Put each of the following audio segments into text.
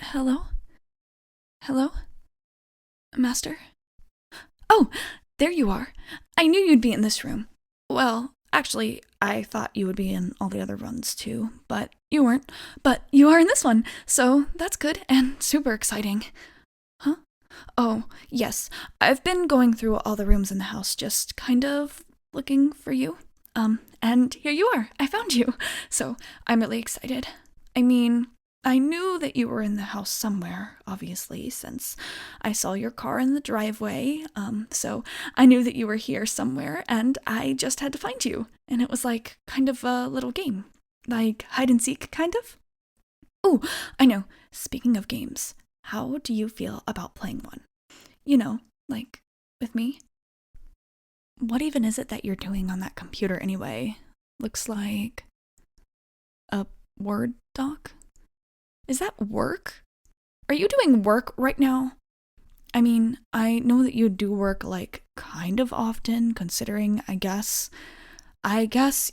Hello? Hello? Master? Oh, there you are. I knew you'd be in this room. Well, actually, I thought you would be in all the other runs too, but you weren't. But you are in this one, so that's good and super exciting. Huh? Oh, yes. I've been going through all the rooms in the house, just kind of looking for you. And here you are. I found you. So I'm really excited. I mean, I knew that you were in the house somewhere, obviously, since I saw your car in the driveway. So I knew that you were here somewhere, and I just had to find you. And it was like kind of a little game. Like hide and seek, kind of? Oh, I know. Speaking of games, how do you feel about playing one? You know, like with me? What even is it that you're doing on that computer anyway? Looks like a Word doc? Is that work? Are you doing work right now? I mean, I know that you do work like kind of often, considering, I guess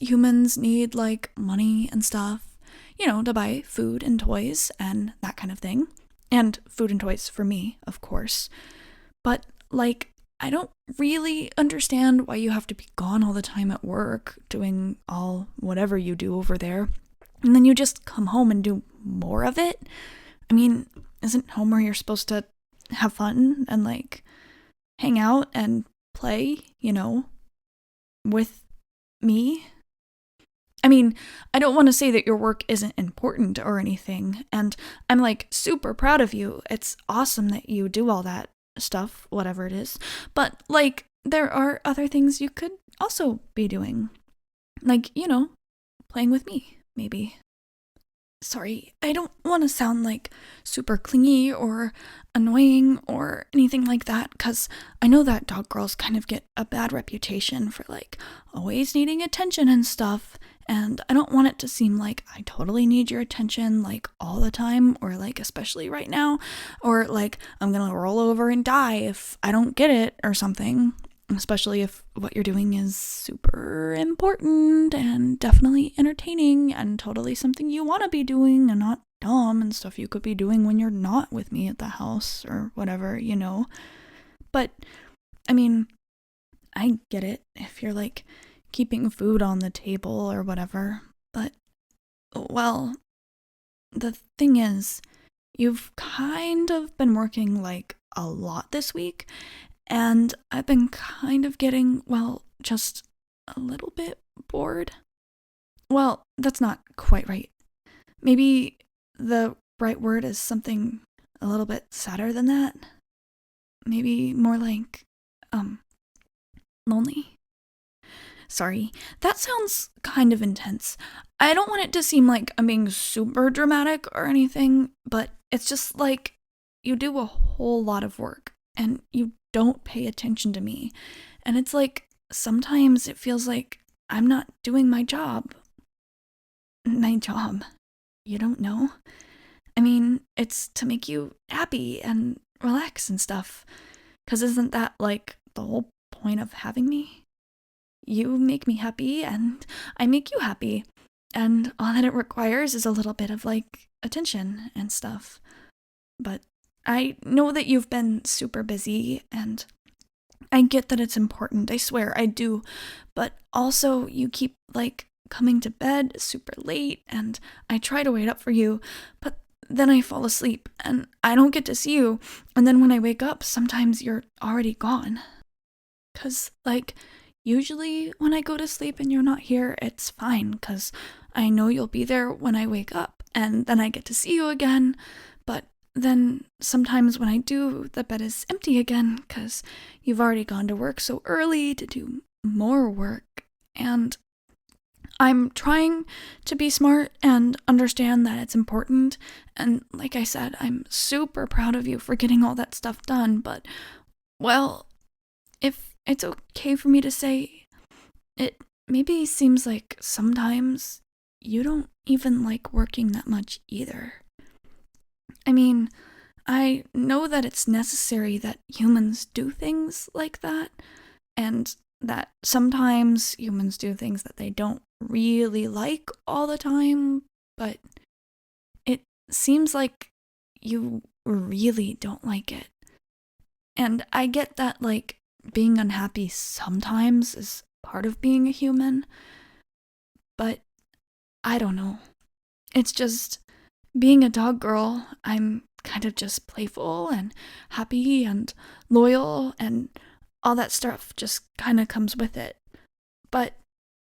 humans need like money and stuff, to buy food and toys and that kind of thing. And food and toys for me, of course. But like, I don't really understand why you have to be gone all the time at work, doing all whatever you do over there, and then you just come home and do more of it. I mean, isn't home where you're supposed to have fun and like hang out and play, with me? I mean, I don't want to say that your work isn't important or anything, and I'm like super proud of you. It's awesome that you do all that stuff, whatever it is. But like, there are other things you could also be doing. Like, playing with me, maybe. Sorry, I don't want to sound like super clingy or annoying or anything like that, because I know that dog girls kind of get a bad reputation for like always needing attention and stuff, and I don't want it to seem like I totally need your attention like all the time, or like especially right now, or like I'm gonna roll over and die if I don't get it or something. Especially if what you're doing is super important and definitely entertaining and totally something you want to be doing and not dumb and stuff you could be doing when you're not with me at the house or whatever. But, I mean, I get it if you're like keeping food on the table or whatever. But, well, the thing is, you've kind of been working like a lot this week, and I've been kind of getting, well, just a little bit bored. Well, that's not quite right. Maybe the right word is something a little bit sadder than that. Maybe more like, um, lonely. Sorry, that sounds kind of intense. I don't want it to seem like I'm being super dramatic or anything, but it's just like you do a whole lot of work and you don't pay attention to me. And it's like sometimes it feels like I'm not doing my job. My job. You don't know? I mean, it's to make you happy and relax and stuff. Because isn't that like the whole point of having me? You make me happy and I make you happy. And all that it requires is a little bit of like attention and stuff. But I know that you've been super busy and I get that it's important. I swear I do. But also you keep like coming to bed super late and I try to wait up for you, but then I fall asleep and I don't get to see you. And then when I wake up, sometimes you're already gone. 'Cause like usually when I go to sleep and you're not here, it's fine, 'cause I know you'll be there when I wake up and then I get to see you again. But then sometimes when I do, the bed is empty again, 'cause you've already gone to work so early to do more work. And I'm trying to be smart and understand that it's important. And like I said, I'm super proud of you for getting all that stuff done. But, well, if it's okay for me to say, it maybe seems like sometimes you don't even like working that much either. I mean, I know that it's necessary that humans do things like that, and that sometimes humans do things that they don't really like all the time, but it seems like you really don't like it. And I get that, like, being unhappy sometimes is part of being a human, but I don't know. It's just being a dog girl, I'm kind of just playful and happy and loyal, and all that stuff just kind of comes with it. But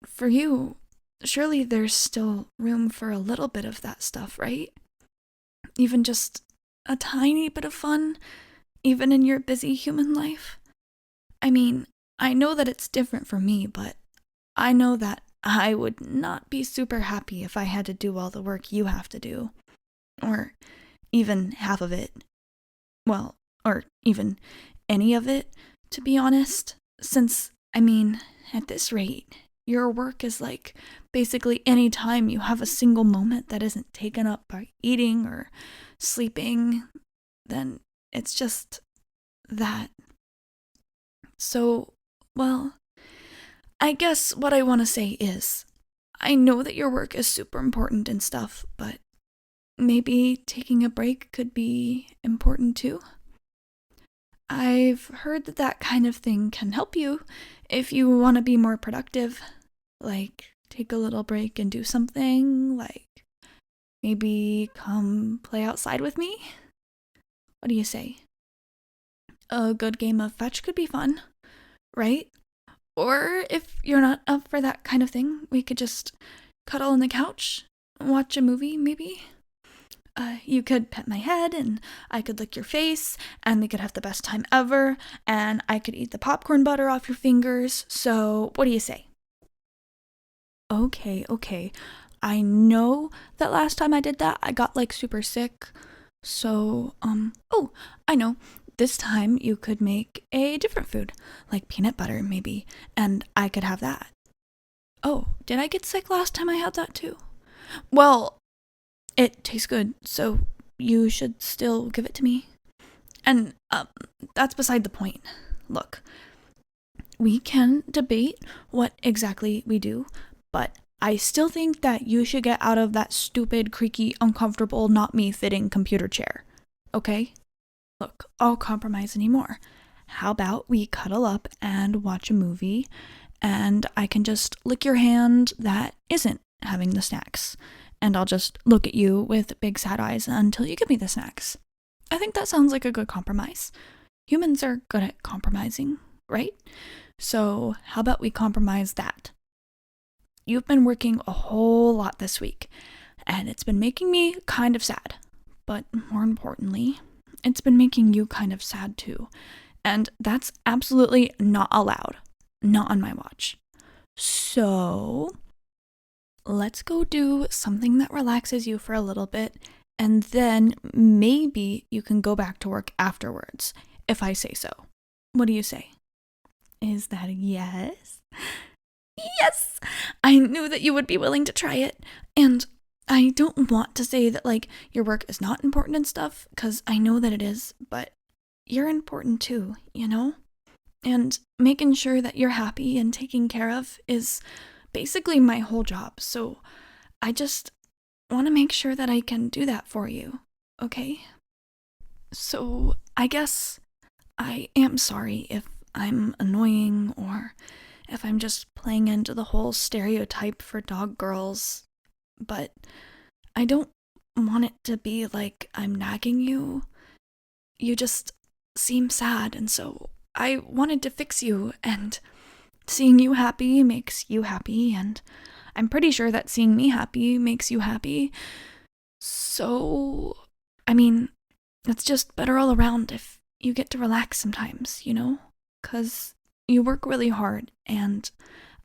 for you, surely there's still room for a little bit of that stuff, right? Even just a tiny bit of fun, even in your busy human life. I mean, I know that it's different for me, but I know that I would not be super happy if I had to do all the work you have to do. Or even half of it. Well, or even any of it, to be honest. Since, I mean, at this rate, your work is like basically any time you have a single moment that isn't taken up by eating or sleeping, then it's just that. So, well, I guess what I want to say is, I know that your work is super important and stuff, but maybe taking a break could be important too. I've heard that that kind of thing can help you if you want to be more productive. Like, take a little break and do something, like maybe come play outside with me. What do you say? A good game of fetch could be fun, right? Or if you're not up for that kind of thing, we could just cuddle on the couch, watch a movie, maybe. You could pet my head, and I could lick your face, and we could have the best time ever, and I could eat the popcorn butter off your fingers. So, what do you say? Okay. I know that last time I did that, I got like super sick. So, oh, I know. This time you could make a different food, like peanut butter, maybe, and I could have that. Oh, did I get sick last time I had that too? Well, it tastes good, so you should still give it to me. And that's beside the point. Look, we can debate what exactly we do, but I still think that you should get out of that stupid, creaky, uncomfortable, not me fitting computer chair. Okay? Look, I'll compromise anymore. How about we cuddle up and watch a movie, and I can just lick your hand that isn't having the snacks, and I'll just look at you with big sad eyes until you give me the snacks. I think that sounds like a good compromise. Humans are good at compromising, right? So, how about we compromise that? You've been working a whole lot this week, and it's been making me kind of sad. But more importantly, it's been making you kind of sad too. And that's absolutely not allowed. Not on my watch. So, let's go do something that relaxes you for a little bit, and then maybe you can go back to work afterwards, if I say so. What do you say? Is that a yes? Yes! I knew that you would be willing to try it, and I don't want to say that, like, your work is not important and stuff, because I know that it is, but you're important too, you know? And making sure that you're happy and taken care of is basically my whole job, so I just want to make sure that I can do that for you, okay? So I guess I am sorry if I'm annoying or if I'm just playing into the whole stereotype for dog girls, but I don't want it to be like I'm nagging you. You just seem sad, and so I wanted to fix you, and seeing you happy makes you happy, and I'm pretty sure that seeing me happy makes you happy. So, I mean, it's just better all around if you get to relax sometimes, you know? 'Cause you work really hard, and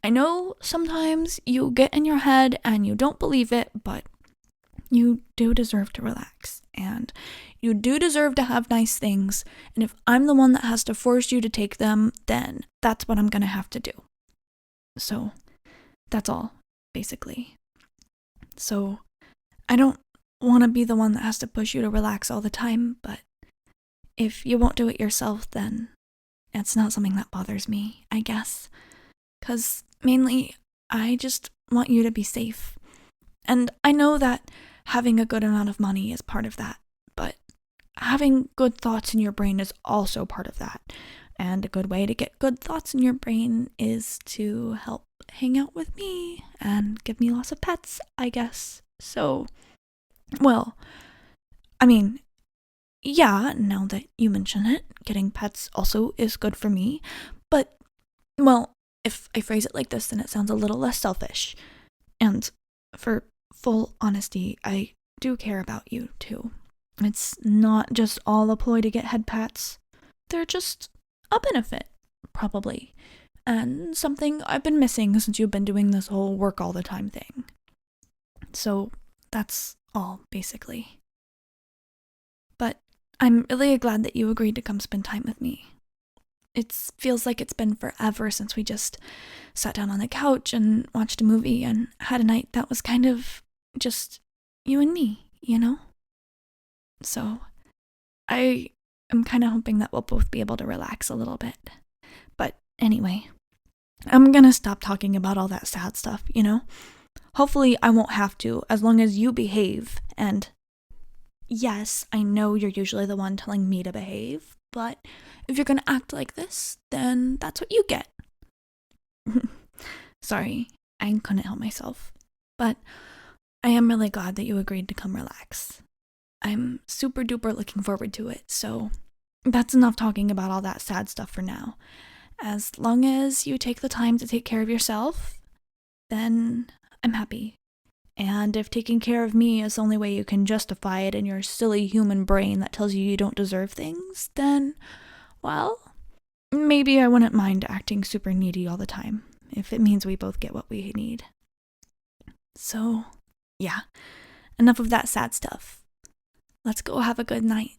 I know sometimes you get in your head and you don't believe it, but you do deserve to relax, and you do deserve to have nice things, and if I'm the one that has to force you to take them, then that's what I'm gonna have to do. So, that's all, basically. So, I don't want to be the one that has to push you to relax all the time, but if you won't do it yourself, then it's not something that bothers me, I guess. 'Cause mainly, I just want you to be safe. And I know that having a good amount of money is part of that, but having good thoughts in your brain is also part of that. And a good way to get good thoughts in your brain is to help hang out with me and give me lots of pets, I guess. So, well, I mean, yeah, now that you mention it, getting pets also is good for me. But, well, if I phrase it like this, then it sounds a little less selfish. And for full honesty, I do care about you, too. It's not just all a ploy to get head pats. They're just a benefit, probably. And something I've been missing since you've been doing this whole work all the time thing. So that's all, basically. But I'm really glad that you agreed to come spend time with me. It feels like it's been forever since we just sat down on the couch and watched a movie and had a night that was kind of just you and me, you know? So I am kind of hoping that we'll both be able to relax a little bit. But anyway, I'm gonna stop talking about all that sad stuff, you know? Hopefully I won't have to, as long as you behave. And yes, I know you're usually the one telling me to behave, but if you're gonna act like this, then that's what you get. Sorry, I couldn't help myself. But I am really glad that you agreed to come relax. I'm super duper looking forward to it, so that's enough talking about all that sad stuff for now. As long as you take the time to take care of yourself, then I'm happy. And if taking care of me is the only way you can justify it in your silly human brain that tells you don't deserve things, then, well, maybe I wouldn't mind acting super needy all the time, if it means we both get what we need. So, yeah, enough of that sad stuff. Let's go have a good night.